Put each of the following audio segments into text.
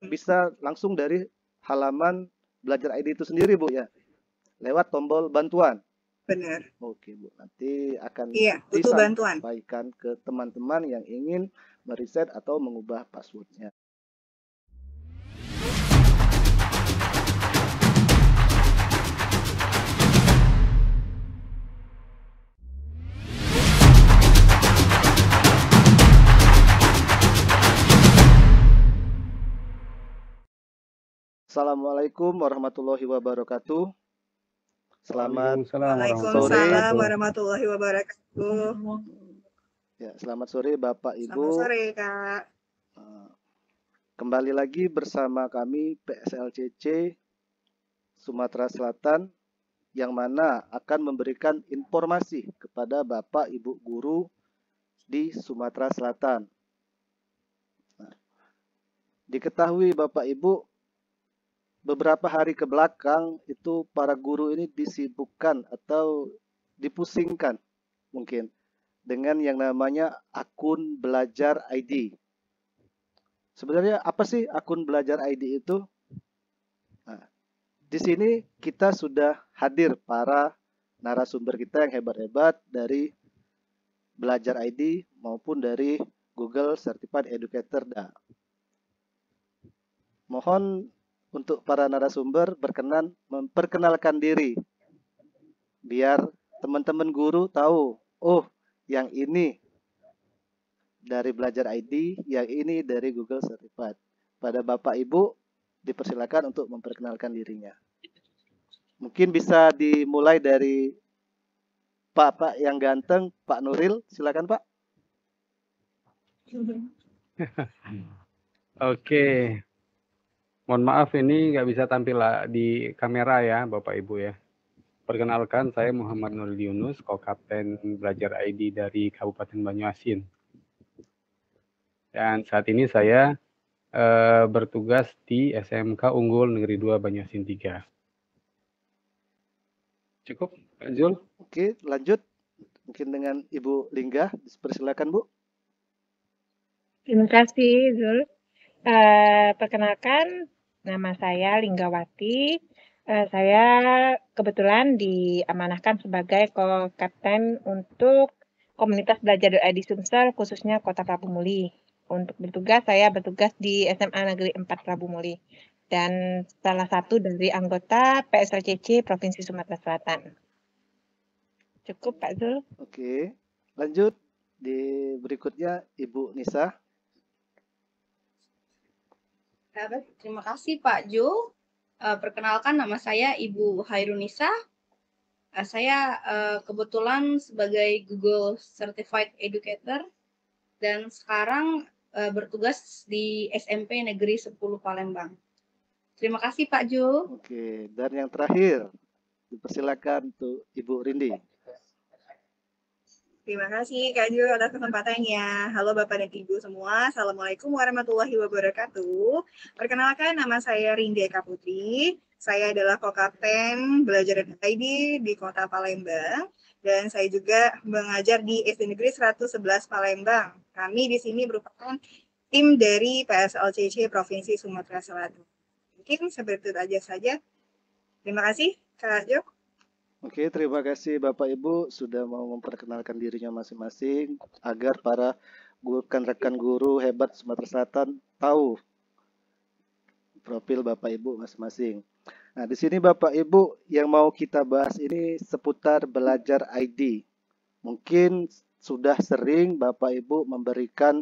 bisa langsung dari halaman Belajar ID itu sendiri, Bu, ya? Lewat tombol bantuan. Benar. Oke, Bu. Nanti akan Iya, butuh bantuan. disampaikan ke teman-teman yang ingin meriset atau mengubah passwordnya. Assalamualaikum warahmatullahi wabarakatuh. Selamat sore. Waalaikumsalam warahmatullahi wabarakatuh. Ya, selamat sore Bapak Ibu. Selamat sore, Kak. Kembali lagi bersama kami PSLCC Sumatera Selatan yang mana akan memberikan informasi kepada Bapak Ibu guru di Sumatera Selatan. Nah, diketahui Bapak Ibu, beberapa hari ke belakang itu para guru ini disibukkan atau dipusingkan mungkin dengan yang namanya akun belajar ID. Sebenarnya apa sih akun belajar ID itu? Nah, di sini kita sudah hadir para narasumber kita yang hebat-hebat dari Belajar ID maupun dari Google Certified Educator. Mohon untuk para narasumber berkenan memperkenalkan diri biar teman-teman guru tahu, oh yang ini dari Belajar ID, yang ini dari Google Certified. Pada Bapak Ibu dipersilakan untuk memperkenalkan dirinya. Mungkin bisa dimulai dari Pak yang ganteng, Pak Nuril, silakan Pak. Oke, mohon maaf ini nggak bisa tampil di kamera ya Bapak Ibu ya. Perkenalkan, saya Muhammad Nuril Yunus, Ko-Kapten Belajar ID dari Kabupaten Banyuasin. Dan saat ini saya bertugas di SMK Unggul Negeri 2 Banyuasin 3. Cukup, Pak Zul? Oke, lanjut. Mungkin dengan Ibu Lingga, persilakan Bu. Terima kasih, Zul. Perkenalkan, nama saya Linggawati. Saya kebetulan diamanahkan sebagai Ko-Kapten untuk komunitas belajar ID Sumsel, khususnya Kota Prabu Muli. Untuk saya bertugas di SMA Negeri 4 Prabu Muli. Dan salah satu dari anggota PSLCC Provinsi Sumatera Selatan. Cukup, Pak Zul. Oke, lanjut. Di berikutnya Ibu Nisa. Terima kasih Pak Jo. Perkenalkan, nama saya Ibu Hairunisa. Saya kebetulan sebagai Google Certified Educator dan sekarang bertugas di SMP Negeri 10 Palembang. Terima kasih Pak Jo. Oke, dan yang terakhir dipersilakan untuk Ibu Rindi. Terima kasih Kak Jo atas kesempatannya. Halo Bapak dan Ibu semua, Assalamualaikum warahmatullahi wabarakatuh. Perkenalkan, nama saya Rindi Eka Putri. Saya adalah Ko-Kapten Belajar ID di Kota Palembang. Dan saya juga mengajar di SD Negeri 111 Palembang. Kami di sini merupakan tim dari PSLCC Provinsi Sumatera Selatan. Mungkin seperti itu aja saja. Terima kasih Kak Jo. Oke, terima kasih Bapak Ibu sudah mau memperkenalkan dirinya masing-masing agar para rekan guru hebat Sumatera Selatan tahu profil Bapak Ibu masing-masing. Nah, di sini Bapak Ibu yang mau kita bahas ini seputar belajar ID. Mungkin sudah sering Bapak Ibu memberikan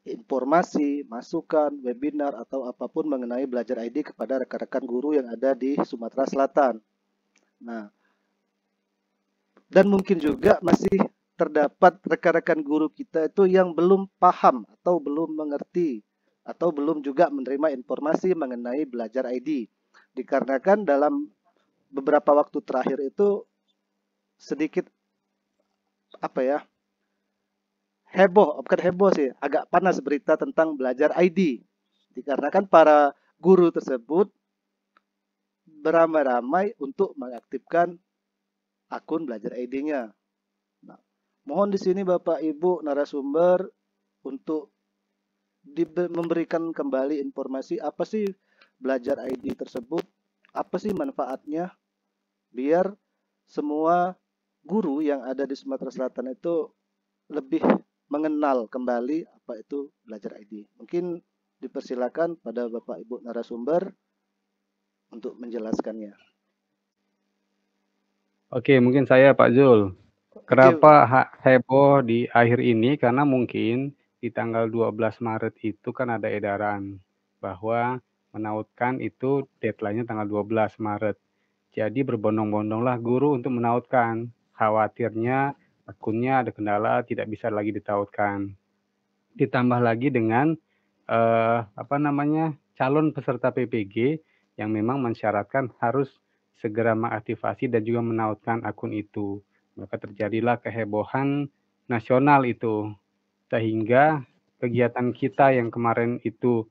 informasi, masukan, webinar atau apapun mengenai belajar ID kepada rekan-rekan guru yang ada di Sumatera Selatan. Nah, dan mungkin juga masih terdapat rekan-rekan guru kita itu yang belum paham atau belum mengerti atau belum juga menerima informasi mengenai belajar ID. Dikarenakan dalam beberapa waktu terakhir itu sedikit heboh, bukan heboh sih, agak panas berita tentang belajar ID. Dikarenakan para guru tersebut beramai-ramai untuk mengaktifkan akun belajar ID-nya. Nah, mohon di sini Bapak Ibu narasumber untuk memberikan kembali informasi apa sih belajar ID tersebut, apa sih manfaatnya, biar semua guru yang ada di Sumatera Selatan itu lebih mengenal kembali apa itu belajar ID. Mungkin dipersilakan pada Bapak Ibu narasumber untuk menjelaskannya. Oke, mungkin saya Pak Zul. Kenapa heboh di akhir ini? Karena mungkin di tanggal 12 Maret itu kan ada edaran bahwa menautkan itu deadline-nya tanggal 12 Maret. Jadi berbondong-bondonglah guru untuk menautkan. Khawatirnya akunnya ada kendala, tidak bisa lagi ditautkan. Ditambah lagi dengan calon peserta PPG yang memang mensyaratkan harus segera mengaktifasi dan juga menautkan akun itu. Maka terjadilah kehebohan nasional itu, sehingga kegiatan kita yang kemarin itu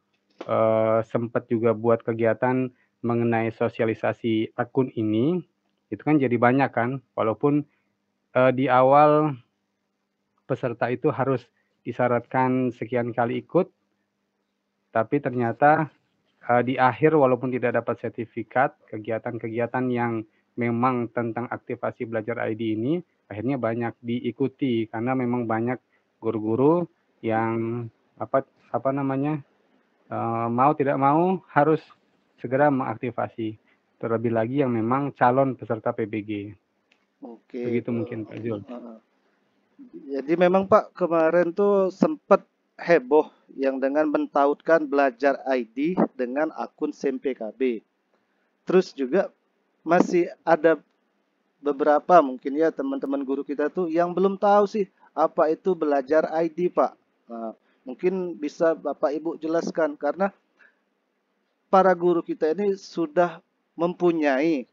sempat juga buat kegiatan mengenai sosialisasi akun ini, itu kan jadi banyak kan, walaupun di awal peserta itu harus disyaratkan sekian kali ikut, tapi ternyata di akhir walaupun tidak dapat sertifikat, kegiatan-kegiatan yang memang tentang aktivasi belajar ID ini akhirnya banyak diikuti karena memang banyak guru-guru yang mau tidak mau harus segera mengaktifasi. Terlebih lagi yang memang calon peserta PBG. Oke. Begitu mungkin Pak Zul. Jadi memang Pak kemarin tuh sempat heboh yang dengan mentautkan belajar ID dengan akun SIMPKB. Terus juga masih ada beberapa mungkin ya teman-teman guru kita tuh yang belum tahu sih apa itu belajar ID Pak. Nah, mungkin bisa Bapak Ibu jelaskan karena para guru kita ini sudah mempunyai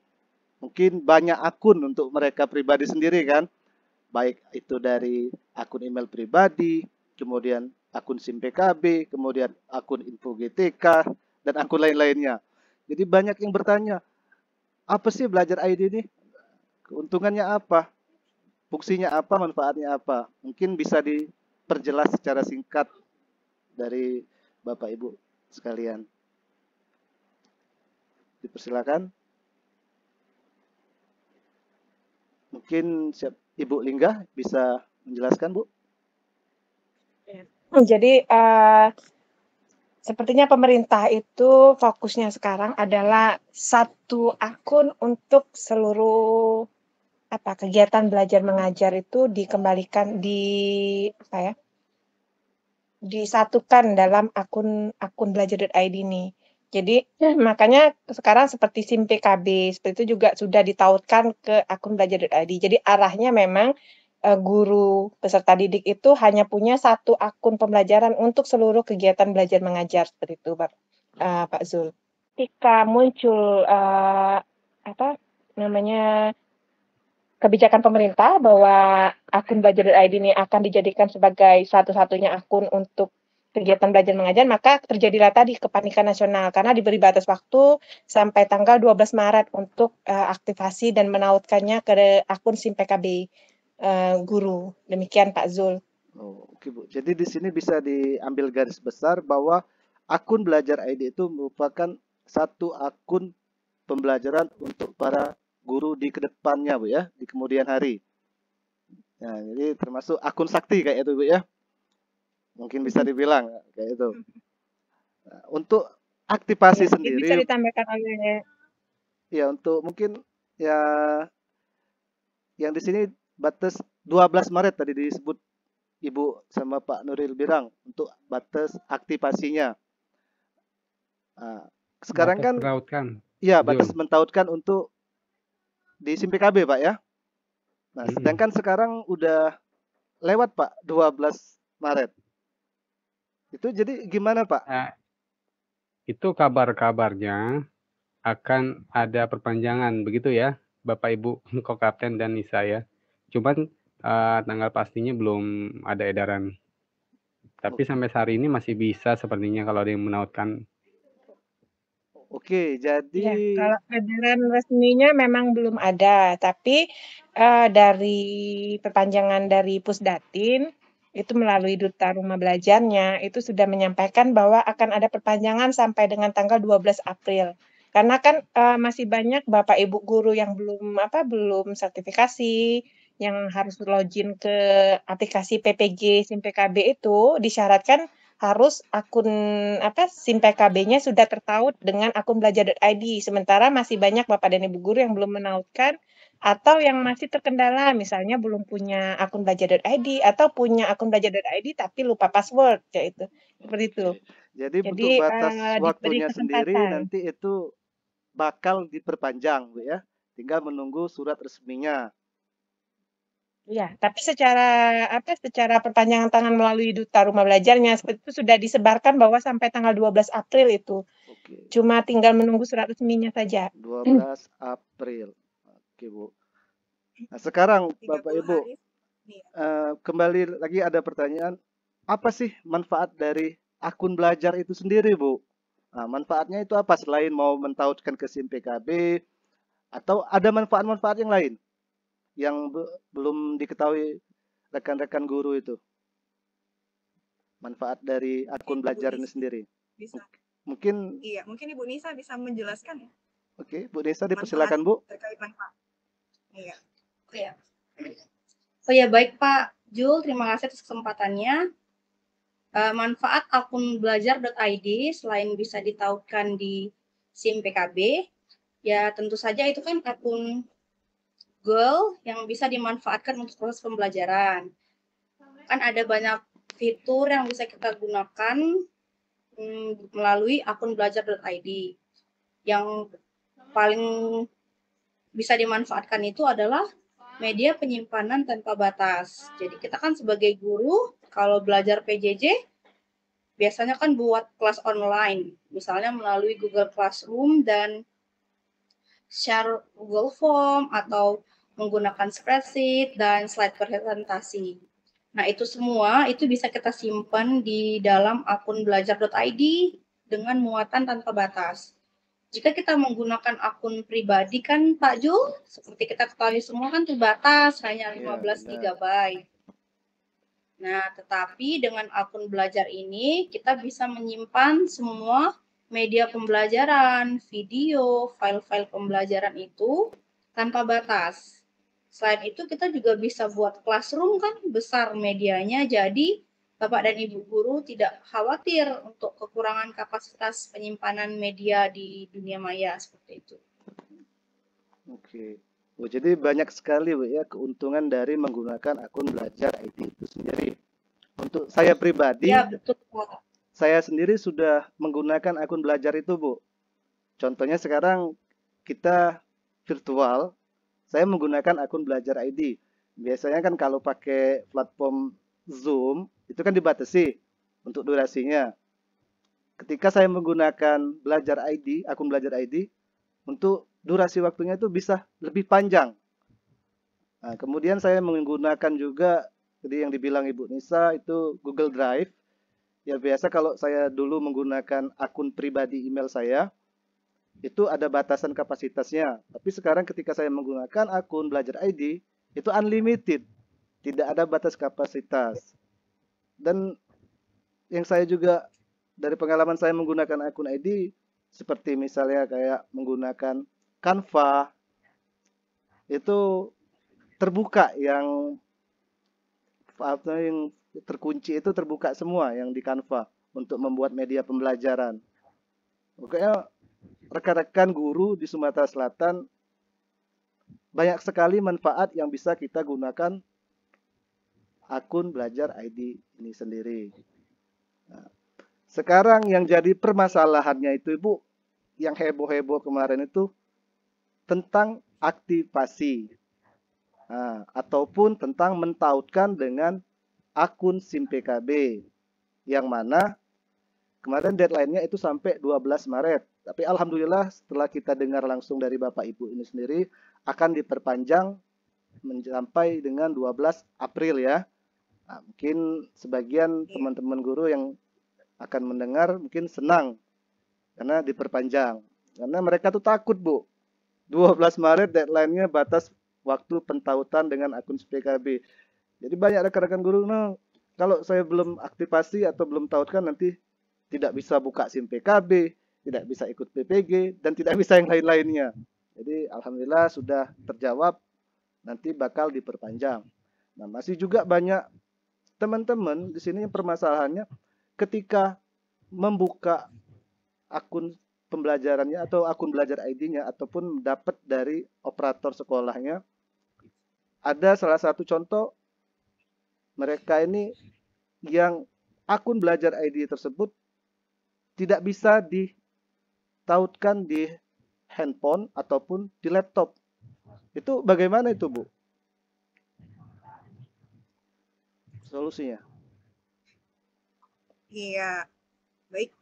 mungkin banyak akun untuk mereka pribadi sendiri kan. Baik itu dari akun email pribadi, kemudian akun SIM PKB, kemudian akun info GTK, dan akun lain-lainnya. Jadi banyak yang bertanya, apa sih belajar ID ini? Keuntungannya apa? Fungsinya apa? Manfaatnya apa? Mungkin bisa diperjelas secara singkat dari Bapak Ibu sekalian. Dipersilakan. Mungkin Ibu Lingga bisa menjelaskan, Bu? Jadi sepertinya pemerintah itu fokusnya sekarang adalah satu akun untuk seluruh kegiatan belajar mengajar itu dikembalikan disatukan dalam akun belajar.id ini. Jadi makanya sekarang seperti SIM PKB seperti itu juga sudah ditautkan ke akun belajar.id. Jadi arahnya memang guru peserta didik itu hanya punya satu akun pembelajaran untuk seluruh kegiatan belajar mengajar seperti itu, Pak Zul. Ketika muncul kebijakan pemerintah bahwa akun belajar.id ini akan dijadikan sebagai satu-satunya akun untuk kegiatan belajar mengajar, maka terjadilah tadi kepanikan nasional karena diberi batas waktu sampai tanggal 12 Maret untuk aktivasi dan menautkannya ke akun SIM PKB guru. Demikian Pak Zul. Oke Bu, jadi di sini bisa diambil garis besar bahwa akun belajar ID itu merupakan satu akun pembelajaran untuk para guru di kedepannya Bu ya, di kemudian hari. Nah, jadi termasuk akun sakti kayak itu Bu ya. Mungkin bisa dibilang kayak itu. Nah, untuk aktivasi sendiri bisa ditambahkan oleh ya untuk mungkin ya yang di sini batas 12 Maret tadi disebut Ibu sama Pak Nuril Birang untuk batas aktivasinya. Nah, sekarang batas kan mentautkan. Iya, batas mentautkan untuk di SIM PKB Pak ya. Nah, sedangkan sekarang udah lewat Pak 12 Maret. Itu jadi gimana Pak? Nah, itu kabar-kabarnya akan ada perpanjangan begitu ya Bapak Ibu Kokapten dan Nisa ya. Cuman tanggal pastinya belum ada edaran. Tapi sampai hari ini masih bisa sepertinya kalau ada yang menautkan. Oke, jadi ya, kalau edaran resminya memang belum ada, tapi dari perpanjangan dari Pusdatin itu melalui Duta Rumah Belajarnya, itu sudah menyampaikan bahwa akan ada perpanjangan sampai dengan tanggal 12 April. Karena kan masih banyak Bapak Ibu guru yang belum sertifikasi, yang harus login ke aplikasi PPG SIM PKB itu disyaratkan harus akun SIM PKB-nya sudah tertaut dengan akun belajar.id. Sementara masih banyak Bapak dan Ibu guru yang belum menautkan atau yang masih terkendala, misalnya belum punya akun belajar.id atau punya akun belajar.id tapi lupa password, kayak itu. Seperti itu. Oke. Jadi untuk Jadi batas diberi waktunya sendiri kesempatan. nanti itu bakal diperpanjang, Bu ya. Tinggal menunggu surat resminya. Iya, tapi secara perpanjangan tangan melalui Duta Rumah Belajarnya seperti itu sudah disebarkan bahwa sampai tanggal 12 April itu. Oke, Cuma tinggal menunggu surat resminya saja. 12 April. Oke, Bu. Nah, sekarang 30 Bapak Ibu, hari. Iya. kembali lagi ada pertanyaan, apa sih manfaat dari akun belajar itu sendiri, Bu? Nah, manfaatnya itu apa selain mau mentautkan ke SIM PKB atau ada manfaat-manfaat yang lain yang belum diketahui rekan-rekan guru itu? Manfaat dari akun Mungkin Ibu belajar ini Nisa sendiri. bisa. Mungkin, Iya, mungkin Ibu Nisa bisa menjelaskan ya oke, Bu Nisa manfaat dipersilakan, Bu. terkait manfaat. Iya. Oh ya. Oh ya, baik Pak Jul, terima kasih atas kesempatannya. Manfaat akun belajar.id selain bisa ditautkan di SIM PKB, ya tentu saja itu kan akun Google yang bisa dimanfaatkan untuk proses pembelajaran. Kan ada banyak fitur yang bisa kita gunakan melalui akun belajar.id. Yang paling bisa dimanfaatkan itu adalah media penyimpanan tanpa batas. Jadi kita kan sebagai guru, kalau belajar PJJ, biasanya kan buat kelas online, misalnya melalui Google Classroom dan share Google Form atau menggunakan spreadsheet dan slide presentasi. Nah, itu semua itu bisa kita simpan di dalam akun belajar.id dengan muatan tanpa batas. Jika kita menggunakan akun pribadi kan Pak Jul, seperti kita ketahui semua kan terbatas, hanya 15 GB. Nah, tetapi dengan akun belajar ini kita bisa menyimpan semua media pembelajaran, video, file-file pembelajaran itu tanpa batas. Selain itu kita juga bisa buat classroom kan besar medianya, jadi Bapak dan Ibu guru tidak khawatir untuk kekurangan kapasitas penyimpanan media di dunia maya seperti itu. Oke. Oh, jadi banyak sekali, Bu, ya keuntungan dari menggunakan akun belajar ID itu sendiri. Untuk saya pribadi, Ya, betul Pak. saya sendiri sudah menggunakan akun belajar itu, Bu. Contohnya sekarang kita virtual, saya menggunakan akun belajar ID. Biasanya kan kalau pakai platform Zoom, itu kan dibatasi untuk durasinya. Ketika saya menggunakan belajar ID, akun belajar ID, untuk durasi waktunya itu bisa lebih panjang. Nah, kemudian saya menggunakan juga, jadi yang dibilang Ibu Nisa itu Google Drive. Ya biasa kalau saya dulu menggunakan akun pribadi email saya, itu ada batasan kapasitasnya. Tapi sekarang ketika saya menggunakan akun belajar ID, itu unlimited. Tidak ada batas kapasitas. Dan yang saya juga dari pengalaman saya menggunakan akun ID, seperti misalnya kayak menggunakan Canva, itu terbuka yang terkunci itu terbuka semua yang di Canva untuk membuat media pembelajaran. Pokoknya rekan-rekan guru di Sumatera Selatan banyak sekali manfaat yang bisa kita gunakan akun belajar ID ini sendiri. Nah, sekarang yang jadi permasalahannya itu Ibu, yang heboh-heboh kemarin itu tentang aktivasi. Nah, ataupun tentang mentautkan dengan akun SIM PKB. Yang mana kemarin deadline-nya itu sampai 12 Maret. Tapi alhamdulillah setelah kita dengar langsung dari Bapak Ibu ini sendiri akan diperpanjang sampai dengan 12 April ya. Nah, mungkin sebagian teman-teman guru yang akan mendengar mungkin senang karena diperpanjang. Karena mereka tuh takut, Bu. 12 Maret deadline-nya batas waktu pentautan dengan akun PKB. Jadi banyak rekan-rekan guru kalau saya belum aktifasi atau belum tautkan nanti tidak bisa buka SIM PKB, tidak bisa ikut PPG, dan tidak bisa yang lain-lainnya. Jadi alhamdulillah sudah terjawab, nanti bakal diperpanjang. Nah, masih juga banyak teman-teman di sini permasalahannya ketika membuka akun pembelajarannya atau akun belajar ID-nya ataupun dapat dari operator sekolahnya, ada salah satu contoh mereka ini yang akun belajar ID tersebut tidak bisa ditautkan di handphone ataupun di laptop. Itu bagaimana itu, Bu? Solusinya? Iya, baik.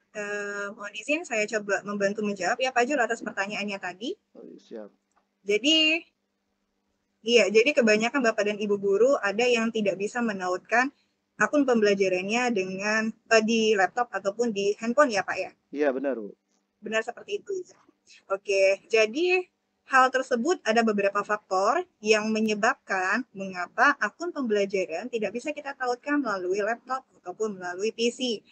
Mohon izin saya coba membantu menjawab ya Pak Jul atas pertanyaannya tadi. Oh, siap. Jadi, iya, jadi kebanyakan Bapak dan Ibu guru ada yang tidak bisa menautkan akun pembelajarannya dengan di laptop ataupun di handphone ya Pak ya? Iya, benar, Bu. Benar seperti itu. Oke, jadi hal tersebut ada beberapa faktor yang menyebabkan mengapa akun pembelajaran tidak bisa kita tautkan melalui laptop ataupun melalui PC,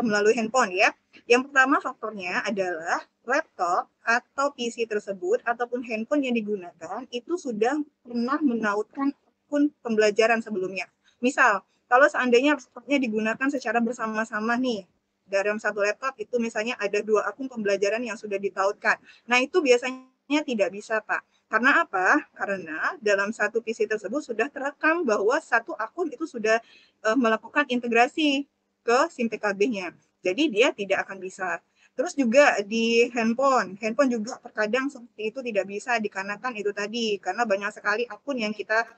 melalui handphone ya. Yang pertama faktornya adalah laptop atau PC tersebut ataupun handphone yang digunakan itu sudah pernah menautkan akun pembelajaran sebelumnya. Misal, kalau seandainya laptopnya digunakan secara bersama-sama nih, dalam satu laptop itu misalnya ada 2 akun pembelajaran yang sudah ditautkan. Nah, itu biasanya tidak bisa, Pak. Karena apa? Karena dalam satu PC tersebut sudah terekam bahwa satu akun itu sudah melakukan integrasi ke SIM PKB-nya. Jadi dia tidak akan bisa. Terus juga di handphone juga terkadang seperti itu tidak bisa dikarenakan itu tadi, karena banyak sekali akun yang kita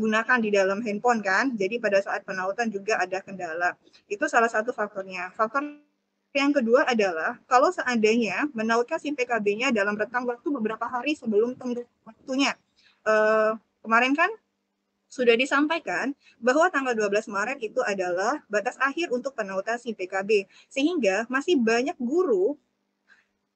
gunakan di dalam handphone kan, jadi pada saat penautan juga ada kendala. Itu salah satu faktornya. Faktor yang kedua adalah kalau seandainya menautkan SIM PKB-nya dalam rentang waktu beberapa hari sebelum tenggat waktunya. Kemarin kan sudah disampaikan bahwa tanggal 12 Maret itu adalah batas akhir untuk penautan SIM PKB. Sehingga masih banyak guru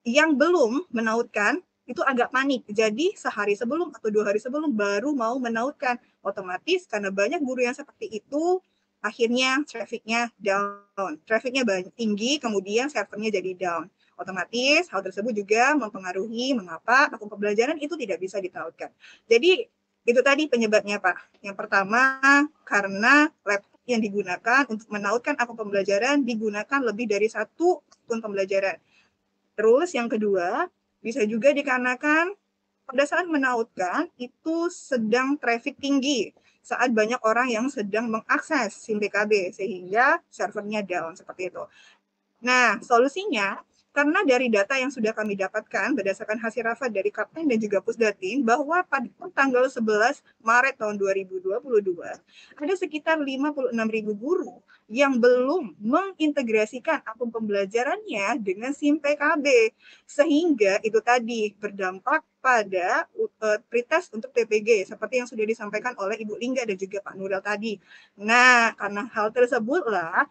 yang belum menautkan itu agak panik. Jadi sehari sebelum atau 2 hari sebelum baru mau menautkan. Otomatis karena banyak guru yang seperti itu, akhirnya traffic-nya down. Traffic-nya tinggi, kemudian servernya jadi down. Otomatis hal tersebut juga mempengaruhi mengapa akun pembelajaran itu tidak bisa ditautkan. Jadi itu tadi penyebabnya, Pak. Yang pertama, karena laptop yang digunakan untuk menautkan akun pembelajaran digunakan lebih dari satu akun pembelajaran. Terus yang kedua, bisa juga dikarenakan pada saat menautkan itu sedang traffic tinggi saat banyak orang yang sedang mengakses SIM PKB sehingga servernya down seperti itu. Nah, solusinya karena dari data yang sudah kami dapatkan berdasarkan hasil rapat dari Kapten dan juga Pusdatin bahwa pada tanggal 11 Maret tahun 2022 ada sekitar 56.000 guru yang belum mengintegrasikan akun pembelajarannya dengan SIM PKB sehingga itu tadi berdampak pada pretest untuk PPG seperti yang sudah disampaikan oleh Ibu Lingga dan juga Pak Nuril tadi. Nah, karena hal tersebutlah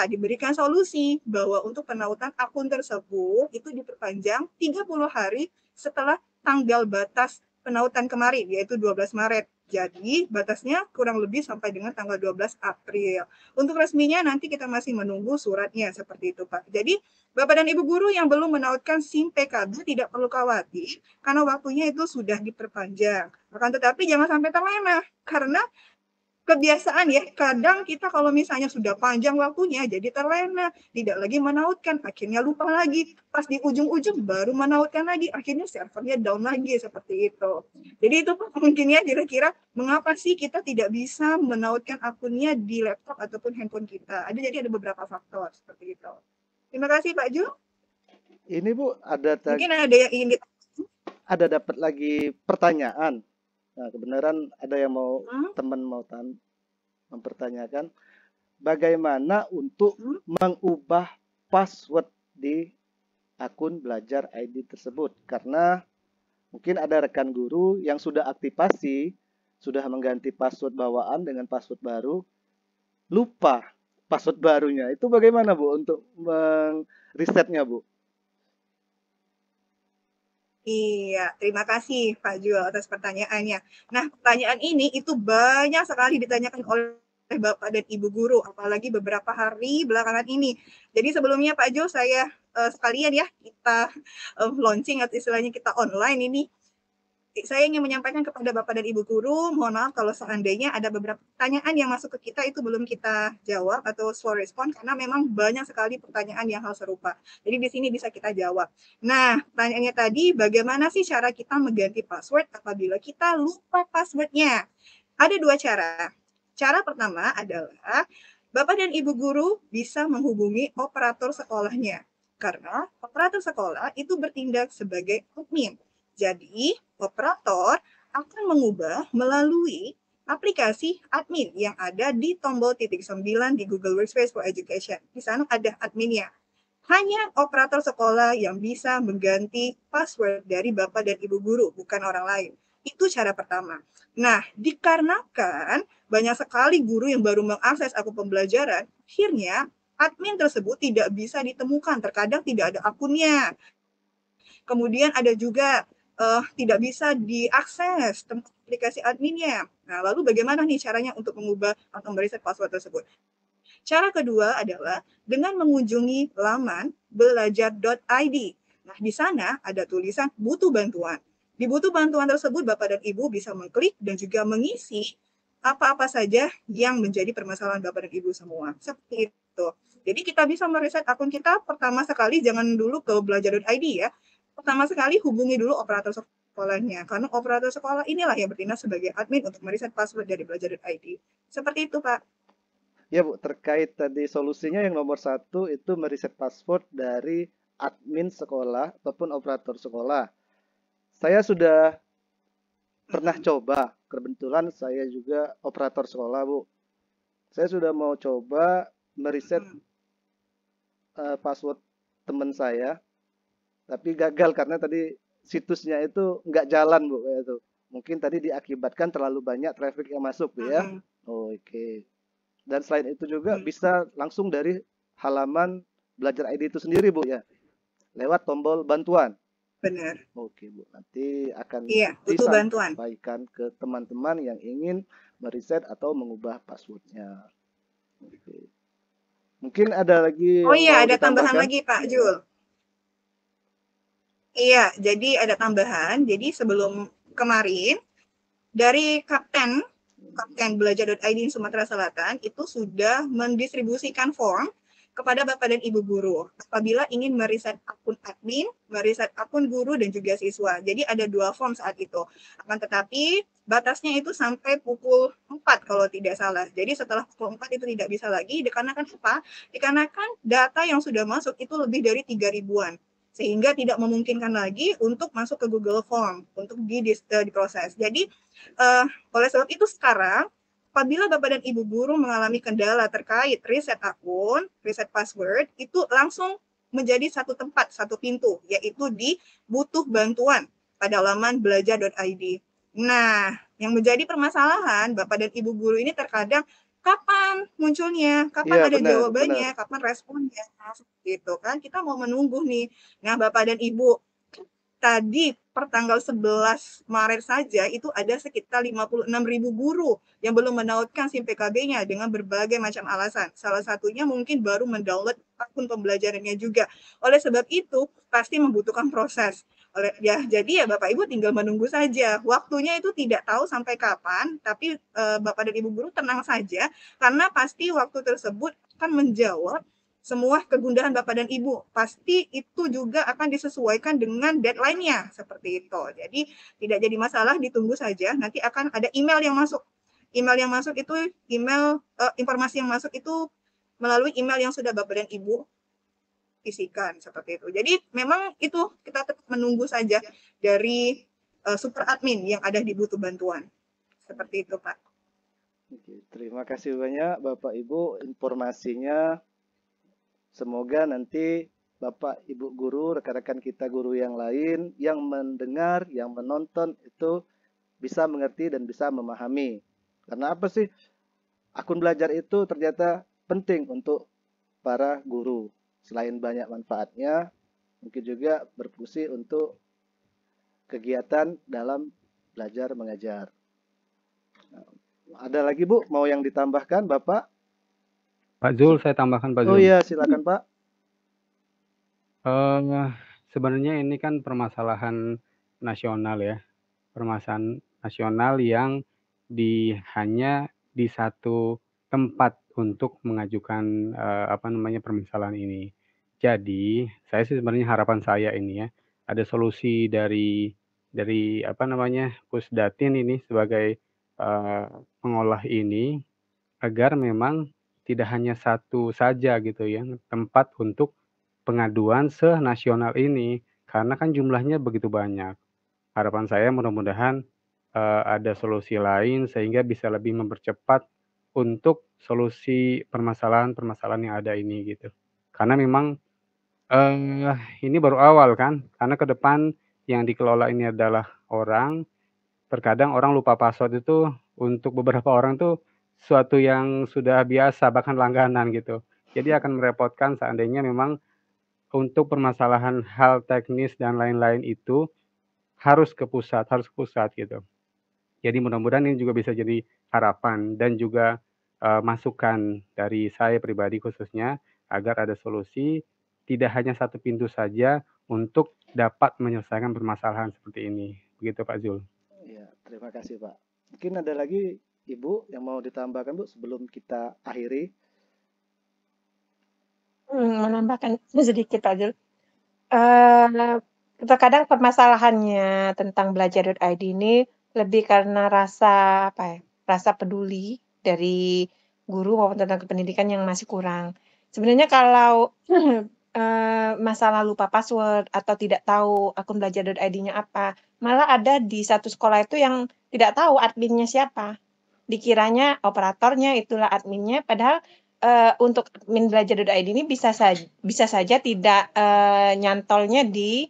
diberikan solusi bahwa untuk penautan akun tersebut itu diperpanjang 30 hari setelah tanggal batas penautan kemarin, yaitu 12 Maret. Jadi, batasnya kurang lebih sampai dengan tanggal 12 April. Untuk resminya nanti kita masih menunggu suratnya, seperti itu, Pak. Jadi, Bapak dan Ibu guru yang belum menautkan SIM PKB tidak perlu khawatir, karena waktunya itu sudah diperpanjang. Akan tetapi jangan sampai terlena, karena kebiasaan ya, kadang kita kalau misalnya sudah panjang waktunya jadi terlena, tidak lagi menautkan, akhirnya lupa lagi, pas di ujung-ujung baru menautkan lagi, akhirnya servernya down lagi seperti itu. Jadi itu mungkin ya kira-kira mengapa sih kita tidak bisa menautkan akunnya di laptop ataupun handphone kita. Jadi ada beberapa faktor seperti itu. Terima kasih Pak Ju. Ini Bu, Mungkin ada yang ingin ada dapat lagi pertanyaan. Nah, kebenaran ada yang mau teman mau mempertanyakan bagaimana untuk mengubah password di akun belajar ID tersebut, karena mungkin ada rekan guru yang sudah aktifasi, sudah mengganti password bawaan dengan password baru, lupa password barunya. Itu bagaimana Bu untuk mengresetnya Bu? Iya, terima kasih Pak Jul atas pertanyaannya. Nah, pertanyaan ini itu banyak sekali ditanyakan oleh oleh Bapak dan Ibu guru, apalagi beberapa hari belakangan ini. Jadi sebelumnya Pak Jo, saya sekalian ya kita launching atau istilahnya kita online ini. Saya ingin menyampaikan kepada Bapak dan Ibu guru, mohon maaf kalau seandainya ada beberapa pertanyaan yang masuk ke kita itu belum kita jawab atau slow respon, karena memang banyak sekali pertanyaan yang hal serupa. Jadi di sini bisa kita jawab. Nah, pertanyaannya tadi, bagaimana sih cara kita mengganti password apabila kita lupa passwordnya? Ada dua cara. Cara pertama adalah Bapak dan Ibu guru bisa menghubungi operator sekolahnya, karena operator sekolah itu bertindak sebagai admin. Jadi, operator akan mengubah melalui aplikasi admin yang ada di tombol titik 9 di Google Workspace for Education. Di sana ada adminnya. Hanya operator sekolah yang bisa mengganti password dari Bapak dan Ibu guru, bukan orang lain. Itu cara pertama. Nah, dikarenakan banyak sekali guru yang baru mengakses akun pembelajaran, akhirnya admin tersebut tidak bisa ditemukan, terkadang tidak ada akunnya. Kemudian ada juga tidak bisa diakses tempat aplikasi adminnya. Nah, lalu bagaimana nih caranya untuk mengubah atau mereset password tersebut? Cara kedua adalah dengan mengunjungi laman belajar.id. Nah, di sana ada tulisan butuh bantuan. Di butuh bantuan tersebut, Bapak dan Ibu bisa mengklik dan juga mengisi apa-apa saja yang menjadi permasalahan Bapak dan Ibu semua. Seperti itu. Jadi kita bisa mereset akun kita pertama sekali, jangan dulu ke belajar.id ya. Pertama sekali hubungi dulu operator sekolahnya, karena operator sekolah inilah yang bertindak sebagai admin untuk mereset password dari belajar.id. Seperti itu, Pak. Ya Bu, terkait tadi solusinya yang nomor satu itu mereset password dari admin sekolah ataupun operator sekolah. Saya sudah pernah coba, kebetulan saya juga operator sekolah Bu. Saya sudah mau coba mereset password teman saya, tapi gagal karena tadi situsnya itu nggak jalan Bu. Itu. Mungkin tadi diakibatkan terlalu banyak traffic yang masuk Bu ya. Oke. Dan selain itu juga bisa langsung dari halaman Belajar ID itu sendiri Bu ya, lewat tombol bantuan. Benar. Oke Bu, nanti akan butuh bantuan. disampaikan ke teman-teman yang ingin mereset atau mengubah passwordnya. Oke. Mungkin ada lagi Oh yang iya, mau ada tambahan ditambahkan? lagi Pak Jul. Iya, jadi ada tambahan. Jadi sebelum kemarin dari Kapten belajar.id Sumatera Selatan itu sudah mendistribusikan form kepada Bapak dan Ibu guru apabila ingin mereset akun admin, mereset akun guru dan juga siswa. Jadi ada 2 form saat itu. Akan tetapi batasnya itu sampai pukul 4 kalau tidak salah. Jadi setelah pukul 4 itu tidak bisa lagi. Dikarenakan apa? Dikarenakan data yang sudah masuk itu lebih dari 3.000-an. Sehingga tidak memungkinkan lagi untuk masuk ke Google Form untuk diproses. Jadi oleh sebab itu sekarang apabila Bapak dan Ibu guru mengalami kendala terkait reset akun, reset password, itu langsung menjadi satu tempat, satu pintu, yaitu di butuh bantuan pada laman belajar.id. Nah, yang menjadi permasalahan Bapak dan Ibu guru ini terkadang kapan munculnya, kapan ada jawabannya, kapan responnya, gitu kan. Kita mau menunggu nih. Nah, Bapak dan Ibu, tadi per tanggal 11 Maret saja itu ada sekitar 56.000 guru yang belum mendownloadkan SIM PKB-nya dengan berbagai macam alasan. Salah satunya mungkin baru mendownload akun pembelajarannya juga. Oleh sebab itu, pasti membutuhkan proses. Jadi Bapak Ibu tinggal menunggu saja. Waktunya itu tidak tahu sampai kapan, tapi Bapak dan Ibu guru tenang saja karena pasti waktu tersebut akan menjawab semua kegundahan Bapak dan Ibu. Pasti itu juga akan disesuaikan dengan deadline-nya, seperti itu. Jadi tidak jadi masalah, ditunggu saja. Nanti akan ada email yang masuk. Email yang masuk itu informasi yang masuk itu melalui email yang sudah Bapak dan Ibu isikan, seperti itu. Jadi memang itu kita tetap menunggu saja dari super admin yang ada di butuh bantuan. Seperti itu, Pak. Oke, terima kasih banyak Bapak Ibu informasinya. Semoga nanti Bapak, Ibu guru, rekan-rekan kita guru yang lain yang mendengar, yang menonton itu bisa mengerti dan bisa memahami. Karena apa sih? Akun belajar itu ternyata penting untuk para guru. Selain banyak manfaatnya, mungkin juga berfungsi untuk kegiatan dalam belajar mengajar. Nah, Ada lagi Bu, mau yang ditambahkan Bapak? Pak Zul, saya tambahkan Pak Oh Zul. iya, silakan Pak. Sebenarnya ini kan permasalahan nasional ya, permasalahan nasional yang hanya di satu tempat untuk mengajukan permasalahan ini. Jadi, saya sih sebenarnya harapan saya ini ya, ada solusi dari Pusdatin ini sebagai pengolah ini agar memang tidak hanya satu saja gitu ya tempat untuk pengaduan senasional ini, karena kan jumlahnya begitu banyak. Harapan saya mudah-mudahan ada solusi lain sehingga bisa lebih mempercepat untuk solusi permasalahan-permasalahan yang ada ini gitu. Karena memang ini baru awal kan, karena ke depan yang dikelola ini adalah orang, terkadang orang lupa password itu untuk beberapa orang tuh suatu yang sudah biasa, bahkan langganan gitu. Jadi akan merepotkan seandainya memang untuk permasalahan hal teknis dan lain-lain itu harus ke pusat gitu. Jadi mudah-mudahan ini juga bisa jadi harapan dan juga masukan dari saya pribadi khususnya agar ada solusi tidak hanya satu pintu saja untuk dapat menyelesaikan permasalahan seperti ini. Begitu Pak Zul. Iya, terima kasih Pak. Mungkin ada lagi Ibu yang mau ditambahkan Bu sebelum kita akhiri. Menambahkan sedikit Pak Zul. Terkadang permasalahannya tentang belajar.id ini lebih karena rasa rasa peduli dari guru maupun tenaga pendidikan yang masih kurang. Sebenarnya kalau masalah lupa password atau tidak tahu akun belajar.id-nya apa, malah ada di satu sekolah itu yang tidak tahu adminnya siapa. Dikiranya operatornya itulah adminnya, padahal untuk admin belajar.id ini bisa saja tidak nyantolnya di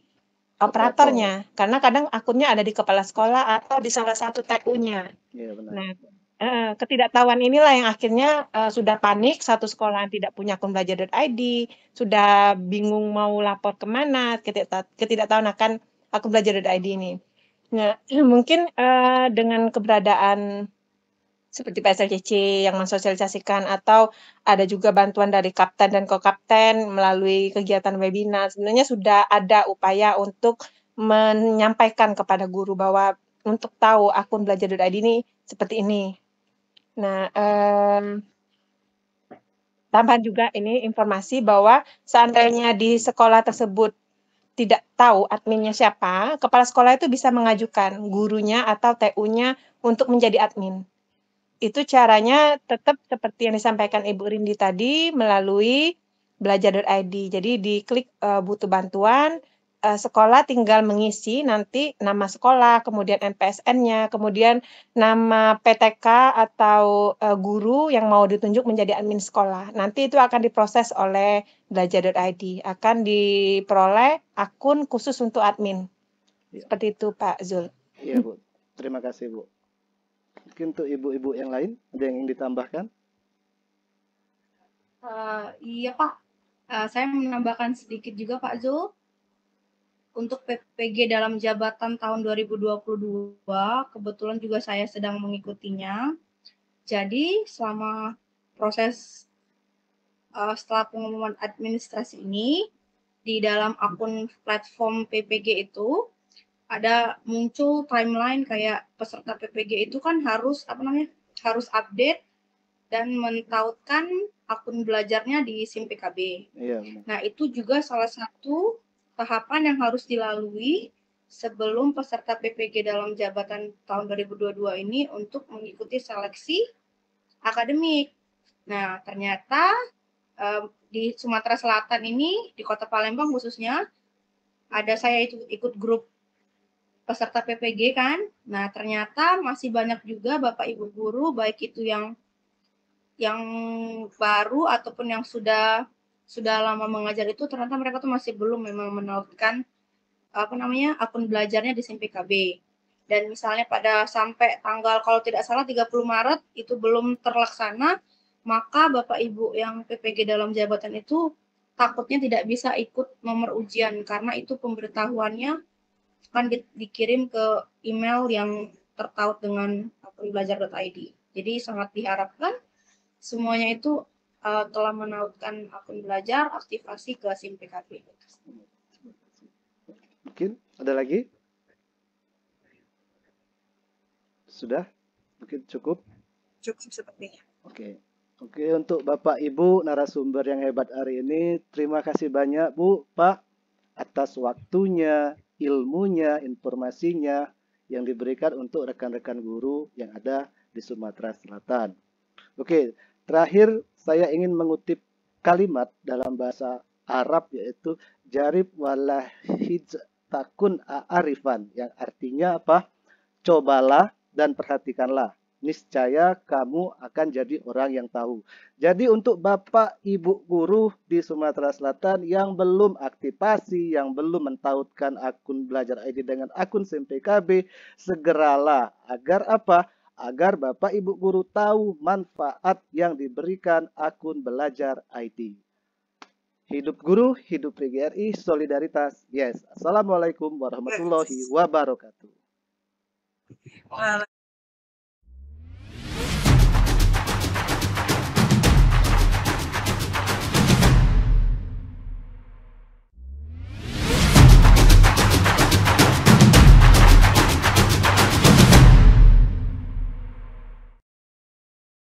operatornya, karena kadang akunnya ada di kepala sekolah atau di salah satu TU-nya. Iya benar. Nah, ketidaktahuan inilah yang akhirnya sudah panik, satu sekolah tidak punya akun belajar.id, sudah bingung mau lapor kemana, ketidaktahuan akan akun belajar.id ini. Nah, mungkin dengan keberadaan seperti PSLCC yang mensosialisasikan atau ada juga bantuan dari kapten dan kokapten melalui kegiatan webinar. Sebenarnya sudah ada upaya untuk menyampaikan kepada guru bahwa untuk tahu akun belajar.id ini seperti ini. Nah, tambahan juga ini informasi bahwa seandainya di sekolah tersebut tidak tahu adminnya siapa, kepala sekolah itu bisa mengajukan gurunya atau TU-nya untuk menjadi admin. Itu caranya tetap seperti yang disampaikan Ibu Rindi tadi melalui belajar.id. Jadi diklik butuh bantuan, sekolah tinggal mengisi nanti nama sekolah, kemudian NPSN-nya, kemudian nama PTK atau guru yang mau ditunjuk menjadi admin sekolah. Nanti itu akan diproses oleh belajar.id, akan diperoleh akun khusus untuk admin. Iya. Seperti itu Pak Zul. Iya Bu, terima kasih Bu. Mungkin untuk ibu-ibu yang lain ada yang ingin ditambahkan? Iya Pak, saya menambahkan sedikit juga Pak Zul. Untuk PPG dalam jabatan tahun 2022, kebetulan juga saya sedang mengikutinya. Jadi selama proses setelah pengumuman administrasi ini, di dalam akun platform PPG itu ada muncul timeline kayak peserta PPG itu kan harus harus update dan mentautkan akun belajarnya di SIM PKB. Iya benar. Nah, itu juga salah satu tahapan yang harus dilalui sebelum peserta PPG dalam jabatan tahun 2022 ini untuk mengikuti seleksi akademik. Nah, ternyata di Sumatera Selatan ini, di Kota Palembang khususnya, ada saya ikut grup peserta PPG kan. Nah, ternyata masih banyak juga Bapak Ibu guru, baik itu yang baru ataupun yang sudah lama mengajar itu, ternyata mereka tuh masih belum memang menautkan akun belajarnya di SIM PKB. Dan misalnya pada sampai tanggal kalau tidak salah 30 Maret itu belum terlaksana, maka Bapak Ibu yang PPG dalam jabatan itu takutnya tidak bisa ikut nomor ujian karena itu pemberitahuannya akan dikirim ke email yang tertaut dengan akun belajar.id. Jadi sangat diharapkan semuanya itu telah menautkan akun belajar, aktivasi ke SIM PKB. Mungkin ada lagi? Sudah? Mungkin cukup? Cukup sepertinya. Oke. Oke, untuk Bapak Ibu narasumber yang hebat hari ini, terima kasih banyak Bu, Pak, atas waktunya, ilmunya, informasinya yang diberikan untuk rekan-rekan guru yang ada di Sumatera Selatan. Oke, terakhir saya ingin mengutip kalimat dalam bahasa Arab yaitu jarib walahij takun a'arifan, yang artinya apa? Cobalah dan perhatikanlah. Niscaya kamu akan jadi orang yang tahu. Jadi untuk Bapak Ibu guru di Sumatera Selatan yang belum aktivasi, yang belum mentautkan akun Belajar ID dengan akun SIM PKB, segeralah agar apa? Agar Bapak Ibu guru tahu manfaat yang diberikan akun Belajar ID. Hidup guru, hidup PGRI, solidaritas. Yes. Assalamualaikum warahmatullahi wabarakatuh.